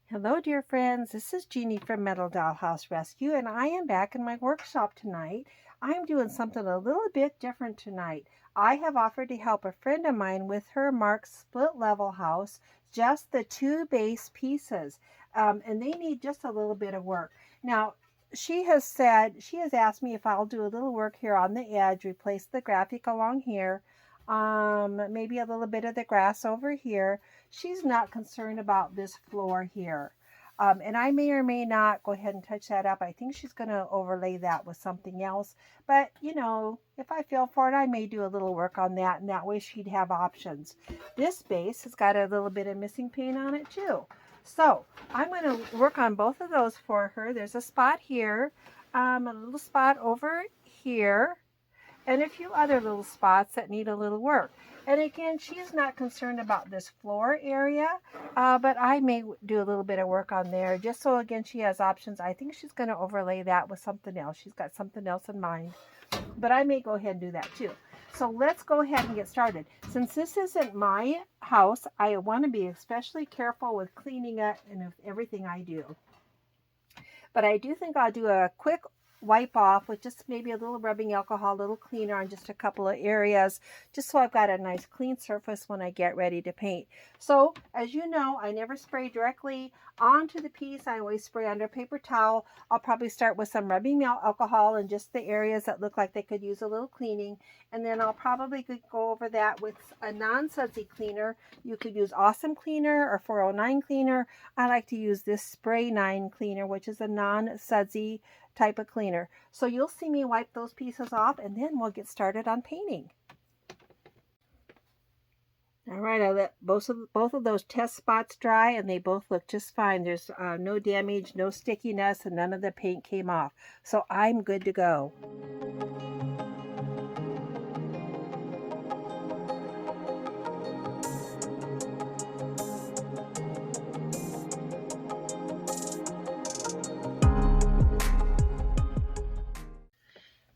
Hello, dear friends. This is Jeannie from Metal Dollhouse Rescue, and I am back in my workshop tonight. I'm doing something a little bit different tonight. I have offered to help a friend of mine with her Marx split level house, just the two base pieces, and they need just a little bit of work. Now, she has asked me if I'll do a little work here on the edge, replace the graphic along here, maybe a little bit of the grass over here. She's not concerned about this floor here. And I may or may not go ahead and touch that up. I think she's going to overlay that with something else. But, if I feel for it, I may do a little work on that. And that way she'd have options. This base has got a little bit of missing paint on it too. So I'm going to work on both of those for her. There's a spot here, a little spot over here, and a few other little spots that need a little work. And again, she's not concerned about this floor area, but I may do a little bit of work on there just so, again, she has options. I think she's going to overlay that with something else. She's got something else in mind, but I may go ahead and do that too. So let's go ahead and get started. Since this isn't my house, I want to be especially careful with cleaning it and everything I do. But I do think I'll do a quick wipe off with just maybe a little rubbing alcohol, a little cleaner on just a couple of areas, just so I've got a nice clean surface when I get ready to paint. So as you know, I never spray directly onto the piece. I always spray under a paper towel. I'll probably start with some rubbing alcohol in just the areas that look like they could use a little cleaning, and then I'll probably go over that with a non-sudsy cleaner. You could use Awesome Cleaner or 409 Cleaner. I like to use this Spray 9 Cleaner, which is a non-sudsy type of cleaner. So you'll see me wipe those pieces off, and then we'll get started on painting. All right, I let both of those test spots dry, and they both look just fine. There's no damage, no stickiness, and none of the paint came off. So I'm good to go.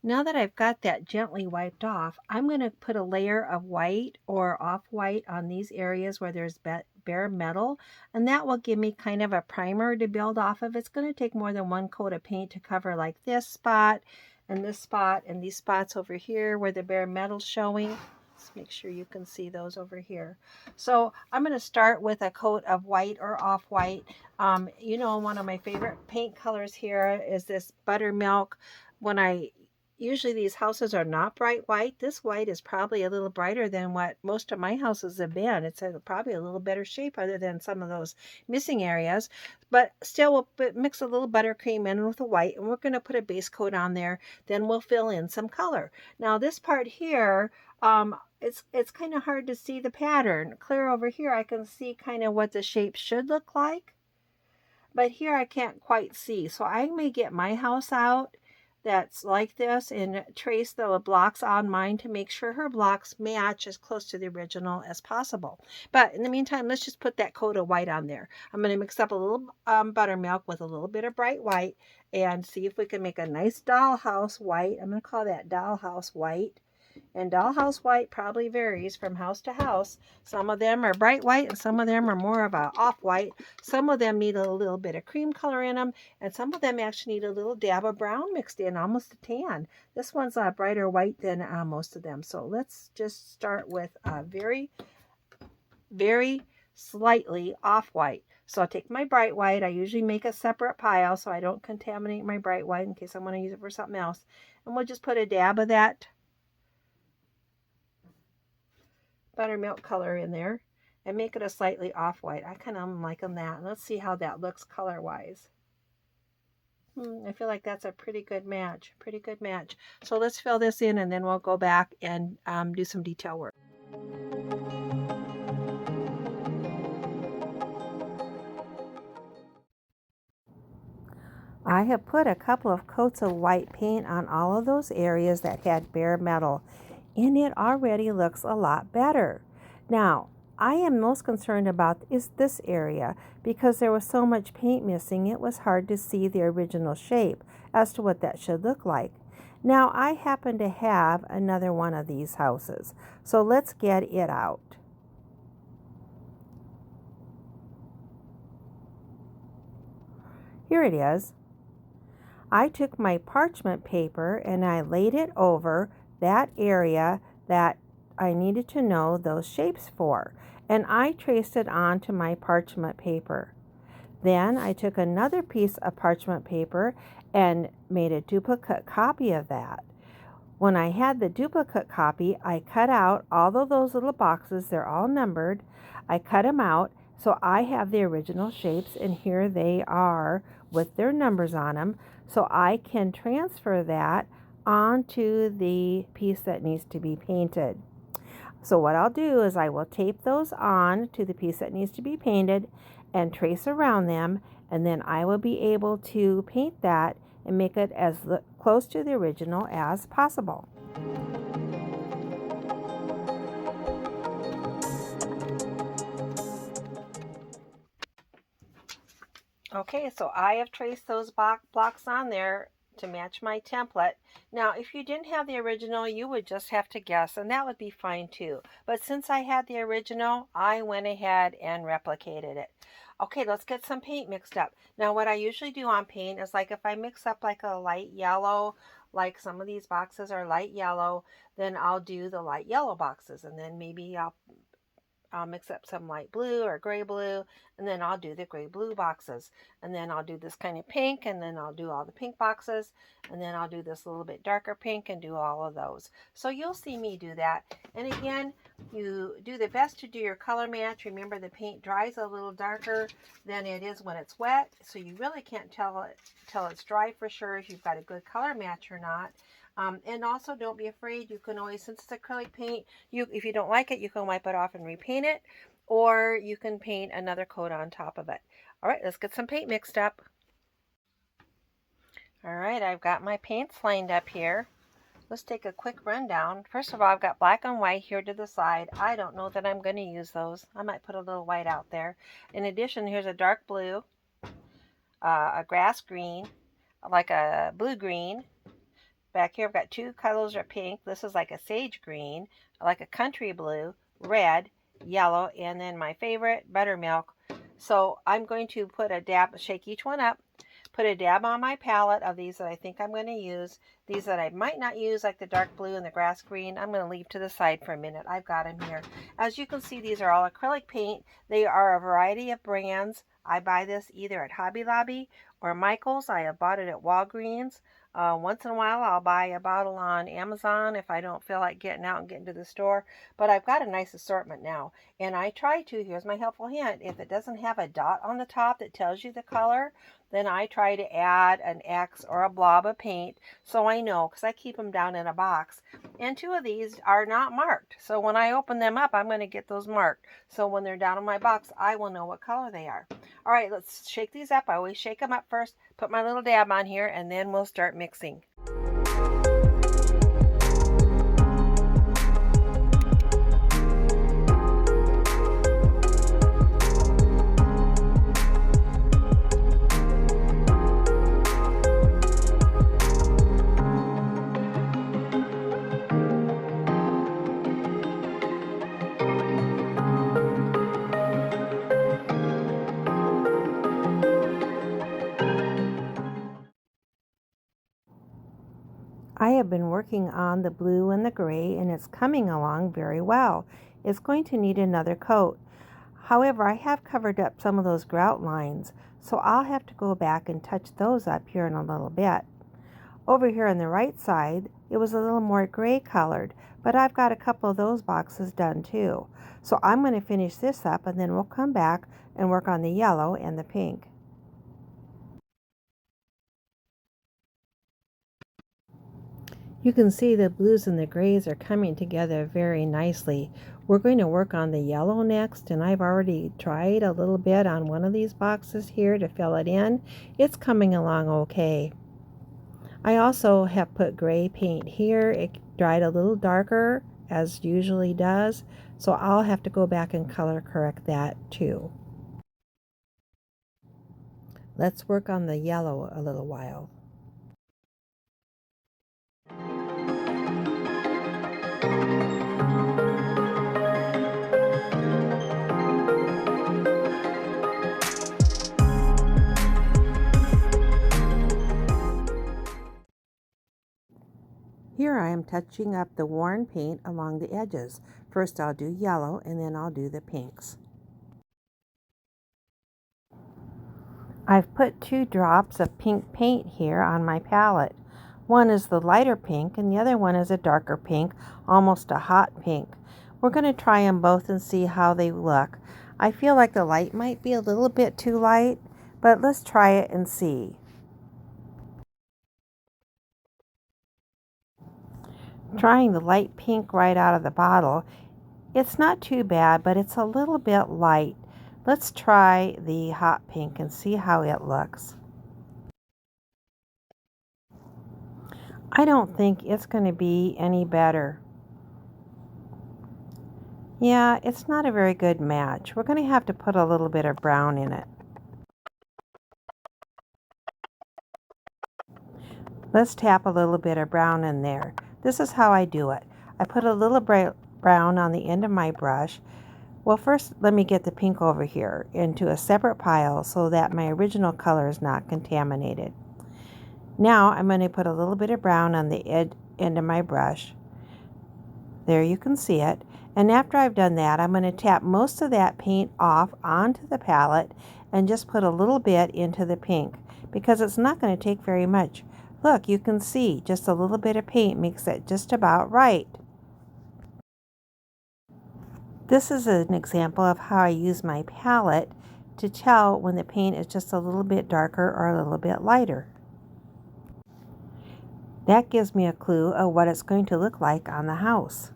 Now that I've got that gently wiped off, I'm going to put a layer of white or off-white on these areas where there's bare metal, and that will give me kind of a primer to build off of. It's going to take more than one coat of paint to cover like this spot and these spots over here where the bare metal's showing. Let's make sure you can see those over here. So I'm going to start with a coat of white or off-white. One of my favorite paint colors here is this buttermilk. Usually these houses are not bright white. This white is probably a little brighter than what most of my houses have been. It's probably a little better shape other than some of those missing areas. But still, we'll mix a little buttercream in with the white, and we're going to put a base coat on there. Then we'll fill in some color. Now this part here, it's kind of hard to see the pattern. Clear over here, I can see kind of what the shape should look like. But here I can't quite see. So I may get my house out that's like this and trace the blocks on mine to make sure her blocks match as close to the original as possible. But in the meantime, let's just put that coat of white on there. I'm going to mix up a little buttermilk with a little bit of bright white and see if we can make a nice dollhouse white. I'm going to call that dollhouse white. And dollhouse white probably varies from house to house. Some of them are bright white and some of them are more of a off-white. Some of them need a little bit of cream color in them, and some of them actually need a little dab of brown mixed in, almost a tan. This one's a brighter white than most of them. So let's just start with a very, very slightly off-white. So I'll take my bright white. I usually make a separate pile so I don't contaminate my bright white in case I want to use it for something else. And we'll just put a dab of that buttermilk color in there and make it a slightly off-white. I kind of am liking that. Let's see how that looks color-wise. I feel like that's a pretty good match. So let's fill this in, and then we'll go back and do some detail work. I have put a couple of coats of white paint on all of those areas that had bare metal, and it already looks a lot better. Now, I am most concerned about is this area because there was so much paint missing, it was hard to see the original shape as to what that should look like. Now, I happen to have another one of these houses, so let's get it out. Here it is. I took my parchment paper and I laid it over that area that I needed to know those shapes for, and I traced it onto my parchment paper. Then I took another piece of parchment paper and made a duplicate copy of that. When I had the duplicate copy, I cut out all of those little boxes. They're all numbered. I cut them out so I have the original shapes, and here they are with their numbers on them, so I can transfer that onto the piece that needs to be painted. So what I'll do is I will tape those on to the piece that needs to be painted and trace around them, and then I will be able to paint that and make it as close to the original as possible. Okay, so I have traced those blocks on there to match my template. Now, if you didn't have the original, you would just have to guess, and that would be fine too. But since I had the original, I went ahead and replicated it. Okay, let's get some paint mixed up. Now, what I usually do on paint is, like, if I mix up like a light yellow, like some of these boxes are light yellow, then I'll do the light yellow boxes, and then maybe I'll mix up some light blue or gray blue, and then I'll do the gray blue boxes. And then I'll do this kind of pink, and then I'll do all the pink boxes, and then I'll do this little bit darker pink and do all of those. So you'll see me do that. And again, you do the best to do your color match. Remember, the paint dries a little darker than it is when it's wet, so you really can't tell it's dry for sure if you've got a good color match or not. And also, don't be afraid. You can always, since it's acrylic paint, if you don't like it, you can wipe it off and repaint it, or you can paint another coat on top of it. All right, let's get some paint mixed up. All right, I've got my paints lined up here. Let's take a quick rundown. First of all, I've got black and white here to the side. I don't know that I'm going to use those. I might put a little white out there. In addition, here's a dark blue, a grass green, like a blue green. Back here I've got two colors of pink. This is like a sage green, like a country blue, red, yellow, and then my favorite, buttermilk. So I'm going to put a dab, shake each one up, put a dab on my palette of these that I think I'm going to use. These that I might not use, like the dark blue and the grass green, I'm going to leave to the side for a minute. I've got them here. As you can see, these are all acrylic paint. They are a variety of brands. I buy this either at Hobby Lobby or Michael's. I have bought it at Walgreens. Once in a while I'll buy a bottle on Amazon if I don't feel like getting out and getting to the store. But I've got a nice assortment now. And I try to, here's my helpful hint, if it doesn't have a dot on the top that tells you the color, then I try to add an X or a blob of paint so I know, because I keep them down in a box. And two of these are not marked. So when I open them up, I'm going to get those marked. So when they're down in my box, I will know what color they are. All right, let's shake these up. I always shake them up first, put my little dab on here, and then we'll start mixing. I have been working on the blue and the gray, and it's coming along very well. It's going to need another coat. However, I have covered up some of those grout lines, so I'll have to go back and touch those up here in a little bit. Over here on the right side, it was a little more gray colored, but I've got a couple of those boxes done too. So I'm going to finish this up, and then we'll come back and work on the yellow and the pink. You can see the blues and the grays are coming together very nicely. We're going to work on the yellow next, and I've already tried a little bit on one of these boxes here to fill it in. It's coming along okay. I also have put gray paint here. It dried a little darker, as usually does, so I'll have to go back and color correct that too. Let's work on the yellow a little while. am touching up the worn paint along the edges. First I'll do yellow and then I'll do the pinks. I've put 2 drops of pink paint here on my palette. One is the lighter pink and the other one is a darker pink, almost a hot pink. We're going to try them both and see how they look. I feel like the light might be a little bit too light, but let's try it and see. Trying the light pink right out of the bottle, it's not too bad, but it's a little bit light. Let's try the hot pink and see how it looks. I don't think it's going to be any better. Yeah, it's not a very good match. We're going to have to put a little bit of brown in it. Let's tap a little bit of brown in there. This is how I do it. I put a little brown on the end of my brush. Well, first let me get the pink over here into a separate pile so that my original color is not contaminated. Now I'm going to put a little bit of brown on the end of my brush. There you can see it. And after I've done that, I'm going to tap most of that paint off onto the palette and just put a little bit into the pink because it's not going to take very much. Look, you can see just a little bit of paint makes it just about right. This is an example of how I use my palette to tell when the paint is just a little bit darker or a little bit lighter. That gives me a clue of what it's going to look like on the house.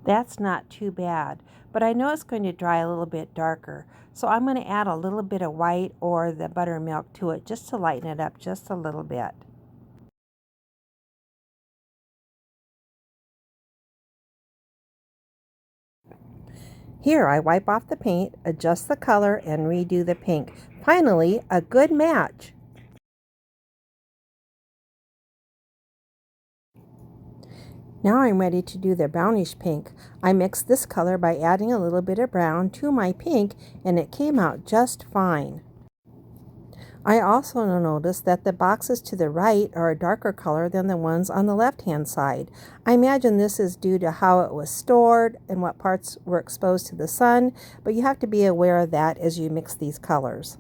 That's not too bad, but I know it's going to dry a little bit darker, so I'm going to add a little bit of white or the buttermilk to it just to lighten it up just a little bit. Here, I wipe off the paint, adjust the color, and redo the pink. Finally, a good match. Now I'm ready to do the brownish pink. I mixed this color by adding a little bit of brown to my pink, and it came out just fine. I also noticed that the boxes to the right are a darker color than the ones on the left-hand side. I imagine this is due to how it was stored and what parts were exposed to the sun, but you have to be aware of that as you mix these colors.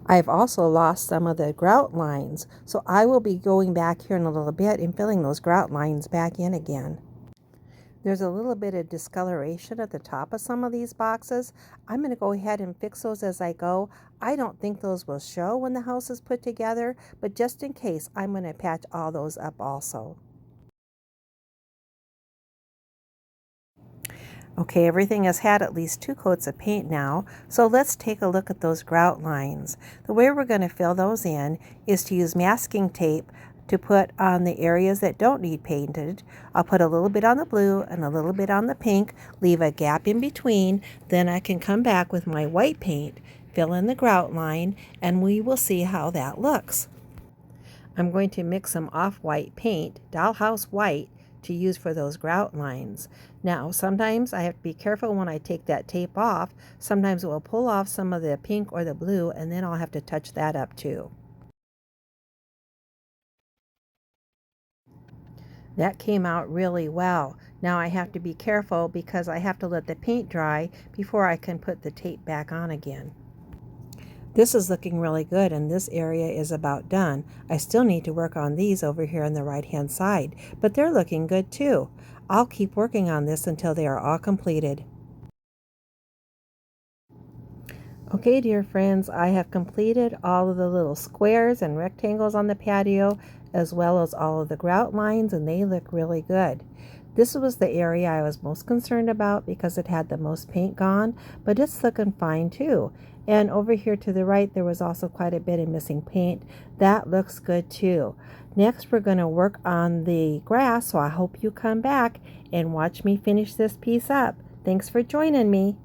I've also lost some of the grout lines, so I will be going back here in a little bit and filling those grout lines back in again. There's a little bit of discoloration at the top of some of these boxes. I'm going to go ahead and fix those as I go. I don't think those will show when the house is put together, but just in case, I'm going to patch all those up also. Okay, everything has had at least 2 coats of paint now, so let's take a look at those grout lines. The way we're going to fill those in is to use masking tape to put on the areas that don't need painted. I'll put a little bit on the blue and a little bit on the pink, leave a gap in between, then I can come back with my white paint, fill in the grout line, and we will see how that looks. I'm going to mix some off-white paint, Dollhouse white, to use for those grout lines. Now, sometimes I have to be careful when I take that tape off. Sometimes it will pull off some of the pink or the blue, and then I'll have to touch that up too. That came out really well. Now I have to be careful because I have to let the paint dry before I can put the tape back on again. This is looking really good and this area is about done. I still need to work on these over here on the right hand side, but they're looking good too. I'll keep working on this until they are all completed. Okay, dear friends, I have completed all of the little squares and rectangles on the patio, as well as all of the grout lines, and they look really good. This was the area I was most concerned about because it had the most paint gone, but it's looking fine too. And over here to the right, there was also quite a bit of missing paint. That looks good too. Next, we're going to work on the grass, so I hope you come back and watch me finish this piece up. Thanks for joining me.